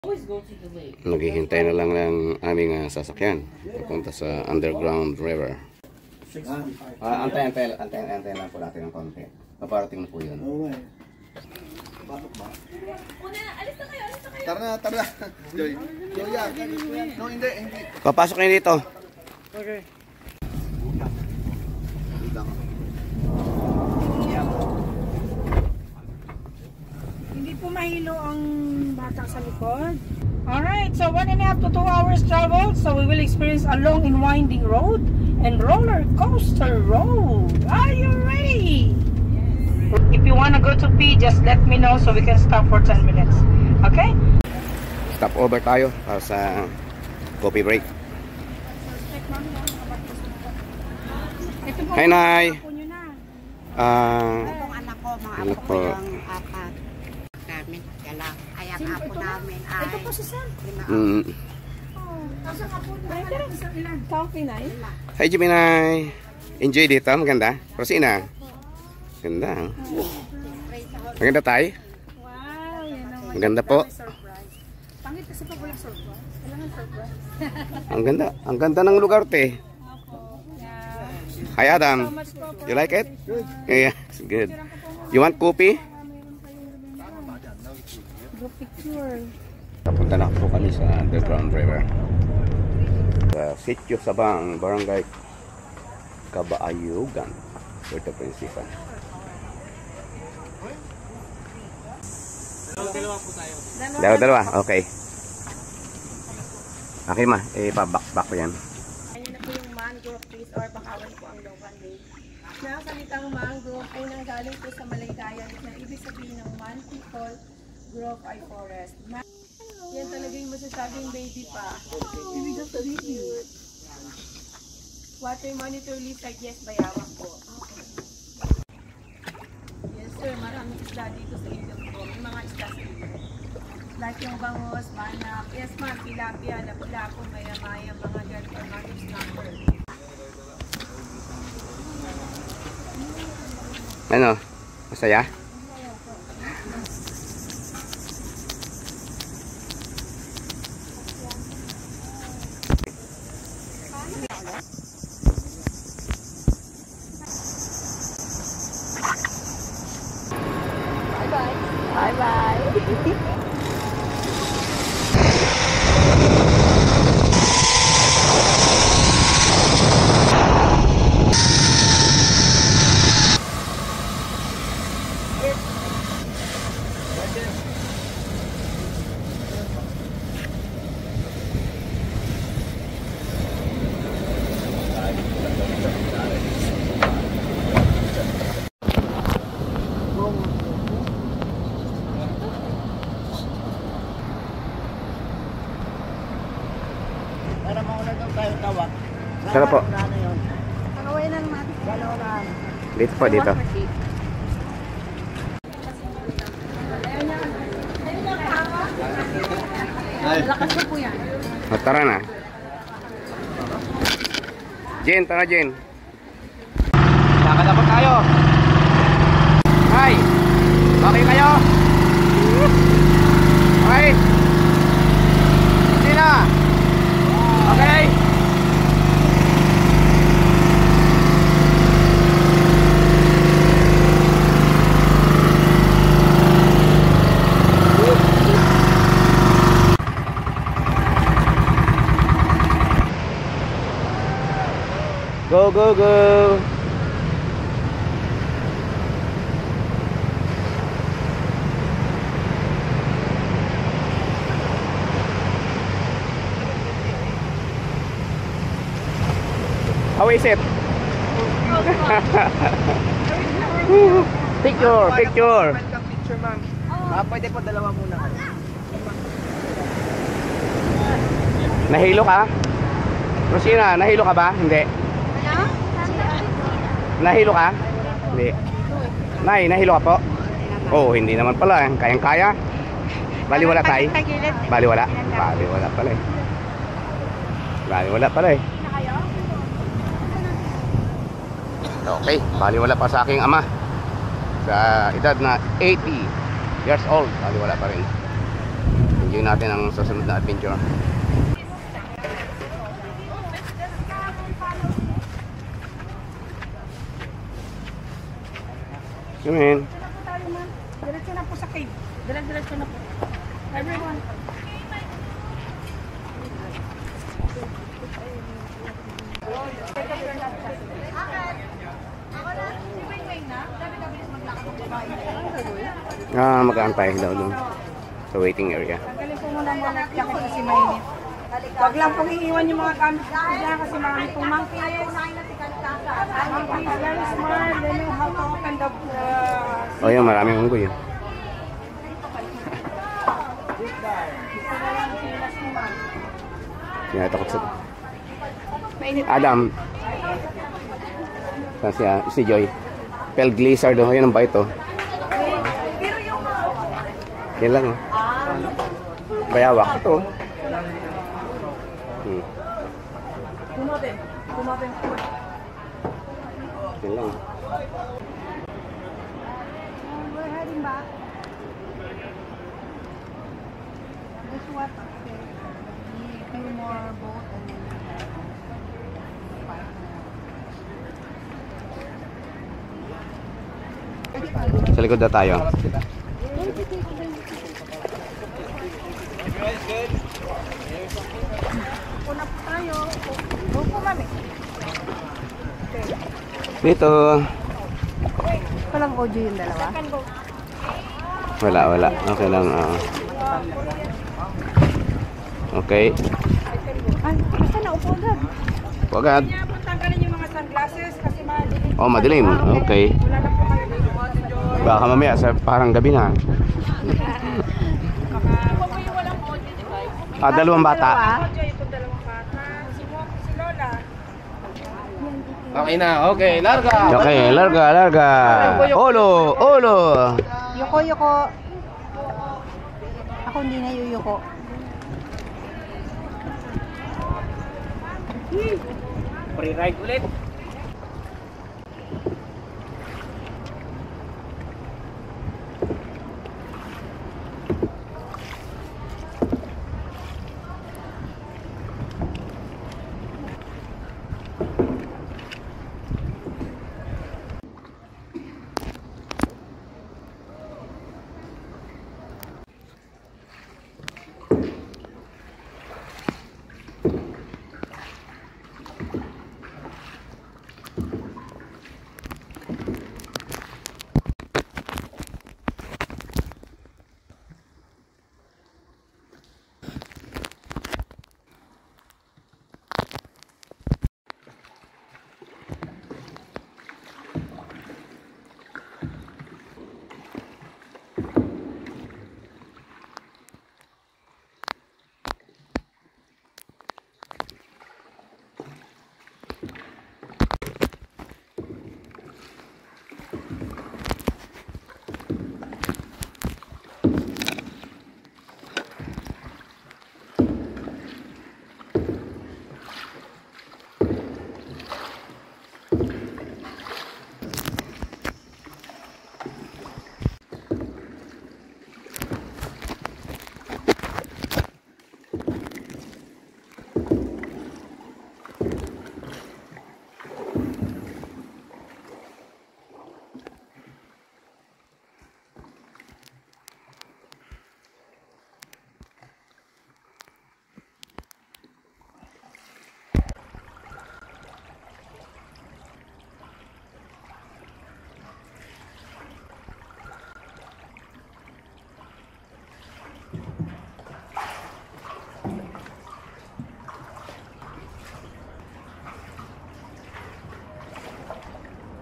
Naghihintay na lang ng aming sasakyan papunta sa underground river. Antay lang po natin ng konti. Paparating na po yun. Tara na. Joy. No, hindi. Papasok na dito. Okay. Hindi po mahilo ang bata sa likod. Alright, so 1.5 to 2 hours travel. So we will experience a long and winding road and roller coaster road. Are you ready? Yes. If you want to go to pee, just let me know so we can stop for 10 minutes. Okay? Stop over tayo para sa coffee break. Hi, Nay. Itong anak ko, mga apo ko yung apat namin. Kaya ay ang apo namin ay Ito po si Sam. 5 Nasa apo na. Coffee na eh. Hi, Jiminay. Enjoy dito. Maganda. Rosina. Ganda. Maganda tayo. Wow, yan naman. Maganda po. Pangit kasi pag walang surprise. Kailangan surprise. Ang ganda ng lugar, te. Hi, Adam. You like it? Good. Yeah, it's good. You want coffee? Go picture. Papunta na po kami sa underground river. Sa Sitio Sabang, Barangay Cabaayugan, Puerto Princesa. Dalawa. Okay. Okay ma, ipa-back ko yan. Ayan na po yung mangrove trees or bakawan po ang local name. Nakakalitang mangrove ay nanggaling po sa Malaykayan na ibig sabihin ng man people grove ay forest. Yan talaga yung masasabing baby pa. Ibig sabihin. Water monitor list like yes, bayawak po. Yes sir, maraming isda dito sa ilog po. May mga isda sa ilog. Like yung bangus, banak, yes ma'am, tilapia, lapu-lapu, maya-maya, mga gan or mga snapper. Ano? Masaya? Para mauna daw tayo tawag. Sarap po. Pangaway na naman. Gano'n. Dito po, dito. Lakas na po yan. O, tara na. Jen, tara Jen. Lakad na po tayo. Hi. Okay kayo? Okay. Hindi na. Okay. Go, go, go! How is it? Picture, picture! Picture, ma'am. Pwede po dalawa muna. Nahilo ka? Rosina, nahilo ka ba? Hindi. Nahilo ka? Hindi. Nay, nahilo ka po? Oo, hindi naman pala. Kayang-kaya. Baliwala tayo. Baliwala. Baliwala pala eh. Baliwala pala eh. Okay, baliwala pa sa aking ama. Sa edad na 80 years old, baliwala pa rin. Enjoy natin ang susunod na adventure. Come in. Diretso na po sa cave. Diretso na po. Everyone. Mag-aantay daw doon sa waiting area. Tanggalin po muna mga jacket kasi mainit. Huwag lang pong iiwan yung mga gamit ko dyan kasi marami pong monkeys. Monkeys, very smart. They know how to open the... Oh, yun, maraming unggoy yun. Tinatakot sa... Adam. Si Joy. Pel Blizzard, oh. Yan ang bait, oh. Yan lang, oh. Bayawak ito, oh. Yan lang. We're heading back. This what? Pay more boat and Sa likod na tayo. Una po tayo. Go po, mami. Dito. Walang audio yung dalawa? Wala. Okay lang. Okay. Ay, basta naupo agad. Agad. Kaya po tanggalin yung mga sunglasses kasi madilim. Oh, madilim. Okay. Wala na po kayo. Baka mamaya sa parang gabi na. Dalawang bata. Audio yung dalawang bata. Si Lola. Okay na, okay, larga! Okay, larga. Olo. Yoko. Ako hindi na yuyuko. Free ride ulit.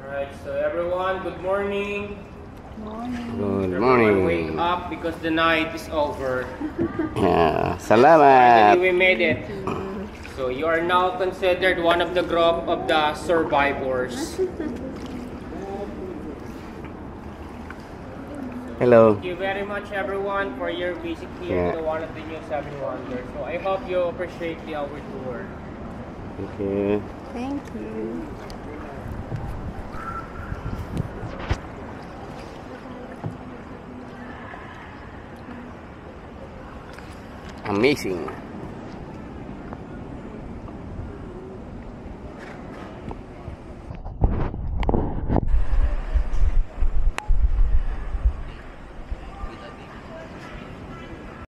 Alright, so everyone, good morning. Good Everyone wake morning. up because the night is over. Salamat. Finally, we made it. So you are now considered one of the group of the survivors. Hello. Thank you very much, everyone, for your visit here to one of the New Seven Wonders. So I hope you appreciate our tour. Thank you. Thank you. Amazing.